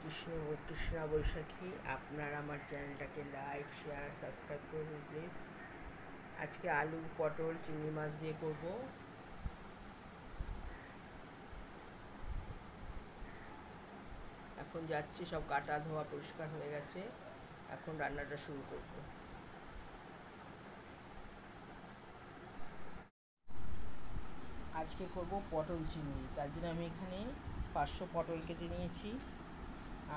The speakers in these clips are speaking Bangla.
কৃষ্ণ ও কৃষ্ণা বৈশাখী। আপনারা আমার চ্যানেলটাকে লাইক, শেয়ার, সাবস্ক্রাইব করবেন প্লিজ। আজকে আলু, পটল, চিংড়ি মাছ দিয়ে করব। এখন যাচ্ছি, সব কাটা ধোয়া পরিষ্কার হয়ে গেছে। এখন রান্নাটা শুরু করব। আজকে করব পটল চিংড়ি। তার জন্য আমি এখানে 500 পটল কেটে নিয়েছি,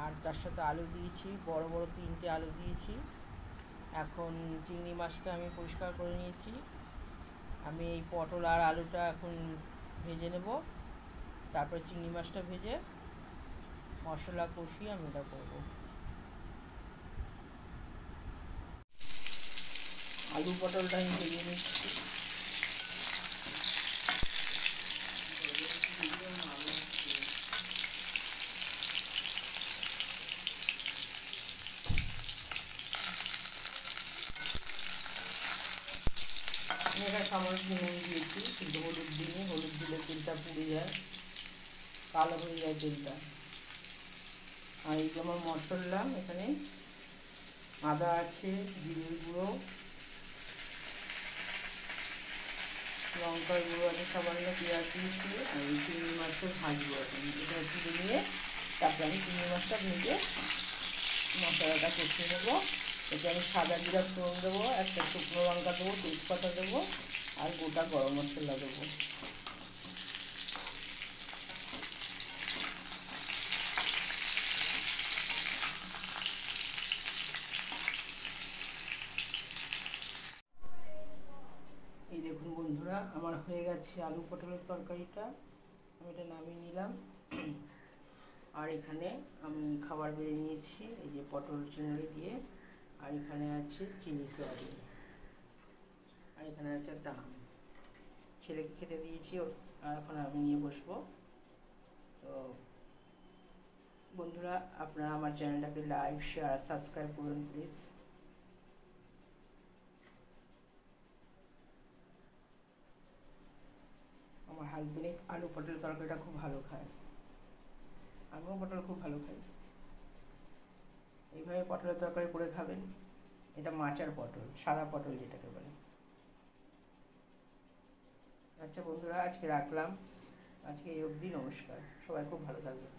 আর তার সাথে আলু দিয়েছি, বড় বড় 3টে আলু দিয়েছি। এখন চিংড়ি মাছটা আমি পরিষ্কার করে নিয়েছি। আমি এই পটল আর আলুটা এখন ভেজে নেব, তারপর চিংড়ি মাছটা ভেজে মশলা কষিয়ে আমি এটা করব। আলু পটলটা আমি ভেজে নিচ্ছি। আমি এখানে সামান্য নুন দিয়েছি, কিন্তু হলুদ দিইনি। হলুদ দিলে তেলটা পুড়ে যায়, কালো হয়ে যায় তেলটা। আর এই যে আমার মশলা, এখানে আদা আছে, জিরের গুঁড়ো, লঙ্কার গুঁড়ো আছে, সামান্য পেঁয়াজ দিয়েছি। আর এই চিংড়ি মাছটা ভাজবো। এখন এটা তুলে নিয়ে তারপরে আমি চিংড়ি মাছটা ভেজে মশলাটা কষিয়ে নেবো। এতে আমি সাদা জিরা ফোড়ন দেবো, একটা শুকনো লঙ্কা দেবো, তেজপাতা দেবো, আর গোটা গরম মশলা দেবো। এই দেখুন বন্ধুরা, আমার হয়ে গেছে আলু পটলের তরকারিটা। আমি এটা নামিয়ে নিলাম। আর এখানে আমি খাবার বেড়ে নিয়েছি, এই যে পটল চিংড়ি দিয়ে। আর এখানে আছে চিলি সয়াবিন। আর এখানে আছে একটা আম। ছেলেকে খেতে দিয়েছি, আর এখন আমি নিয়ে বসবো। তো বন্ধুরা, আপনারা আমার চ্যানেলটাকে লাইক, শেয়ার, সাবস্ক্রাইব করুন প্লিজ। আমার হাজবেন্ড আলু পটল তরকারিটা খুব ভালো খায়, আমিও পটল খুব ভালো খাই। এইভাবে পটলের তরকারি করে খাবেন। এটা মাচার পটল, সাদা পটল যেটাকে বলে। আচ্ছা বন্ধুরা, আজকে রাখলাম। আজকে এই অবধি। নমস্কার। সবাই খুব ভালো থাকবেন।